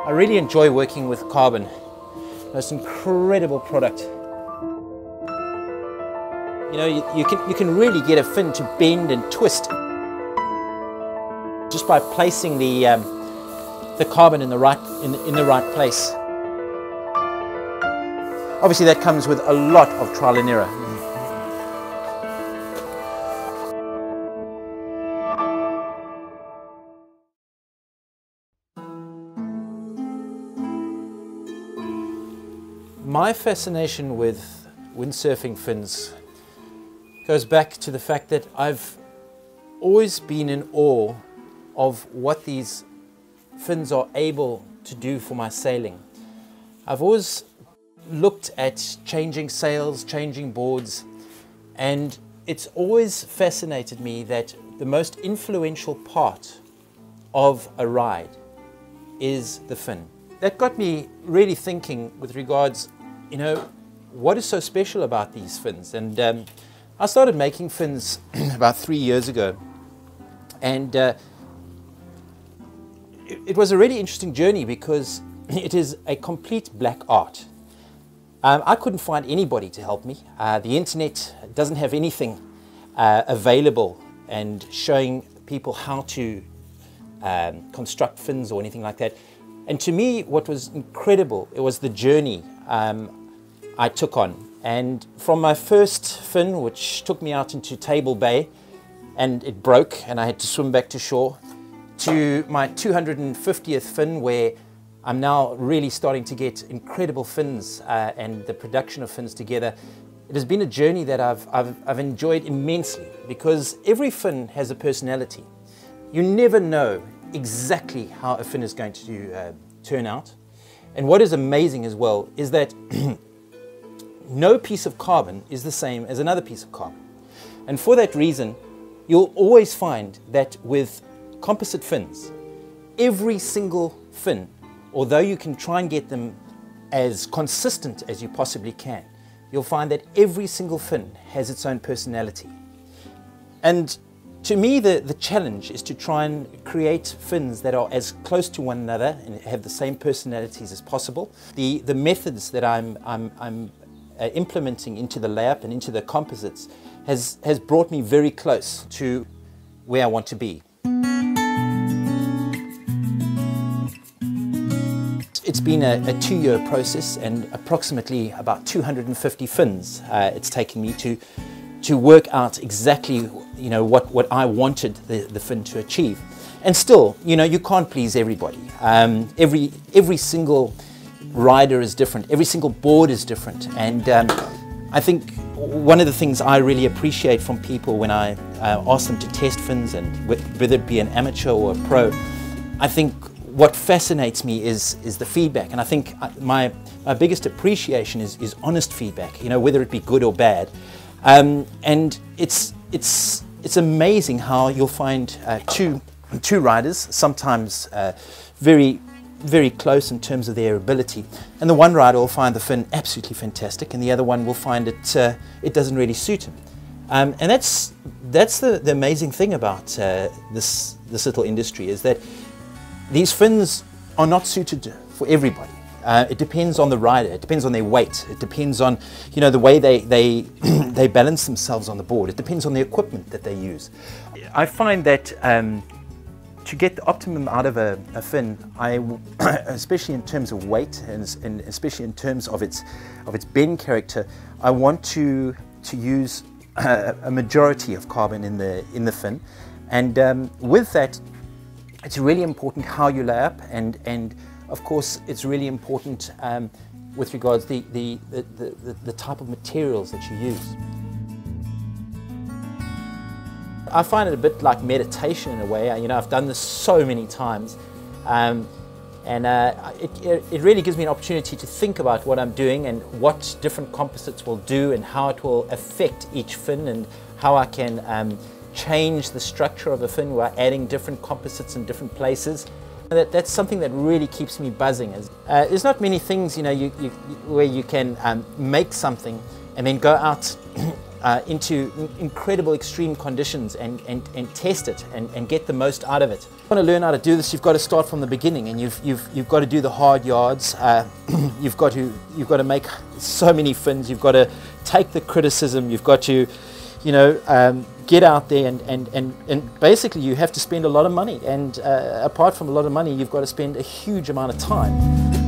I really enjoy working with carbon. It's an incredible product. You know, you can really get a fin to bend and twist just by placing the carbon in the right place. Obviously, that comes with a lot of trial and error. My fascination with windsurfing fins goes back to the fact that I've always been in awe of what these fins are able to do for my sailing. I've always looked at changing sails, changing boards, and it's always fascinated me that the most influential part of a ride is the fin. That got me really thinking with regards, you know, what is so special about these fins? And I started making fins about 3 years ago, and it was a really interesting journey because it is a complete black art. I couldn't find anybody to help me. The internet doesn't have anything available and showing people how to construct fins or anything like that. And to me, what was incredible, it was the journey I took on. And from my first fin, which took me out into Table Bay, and it broke and I had to swim back to shore, to my 250th fin, where I'm now really starting to get incredible fins and the production of fins together. It has been a journey that I've enjoyed immensely, because every fin has a personality. You never know exactly how a fin is going to turn out. And what is amazing as well is that no piece of carbon is the same as another piece of carbon. And for that reason, you'll always find that with composite fins, every single fin, although you can try and get them as consistent as you possibly can, you'll find that every single fin has its own personality. And to me, the challenge is to try and create fins that are as close to one another and have the same personalities as possible. The methods that I'm implementing into the layup and into the composites has brought me very close to where I want to be. It's been a 2-year process and approximately about 250 fins it's taken me to work out exactly, you know, what I wanted the fin to achieve. And still, you know, you can't please everybody. Every single rider is different, every single board is different, and I think one of the things I really appreciate from people when I ask them to test fins, and whether it be an amateur or a pro, I think what fascinates me is the feedback. And I think my biggest appreciation is honest feedback, you know, whether it be good or bad. And it's amazing how you'll find two riders, sometimes very close in terms of their ability, and the one rider will find the fin absolutely fantastic, and the other one will find it doesn't really suit him. And that's the amazing thing about this little industry, is that these fins are not suited for everybody. It depends on the rider, it depends on their weight, it depends on, you know, the way they balance themselves on the board, it depends on the equipment that they use. I find that to get the optimum out of a fin, especially in terms of weight and especially in terms of its bend character, I want to use a majority of carbon in the fin, and with that, it's really important how you lay up, and of course it's really important with regards to the type of materials that you use. I find it a bit like meditation in a way. You know, I've done this so many times, and it really gives me an opportunity to think about what I'm doing and what different composites will do and how it will affect each fin, and how I can change the structure of the fin by adding different composites in different places. That's something that really keeps me buzzing. There's not many things, you know, where you can make something and then go out into incredible extreme conditions and test it and get the most out of it. If you want to learn how to do this, you've got to start from the beginning, and you've got to do the hard yards. You've got to make so many fins. You've got to take the criticism. You've got to, you know, get out there and basically you have to spend a lot of money, and apart from a lot of money, you've got to spend a huge amount of time.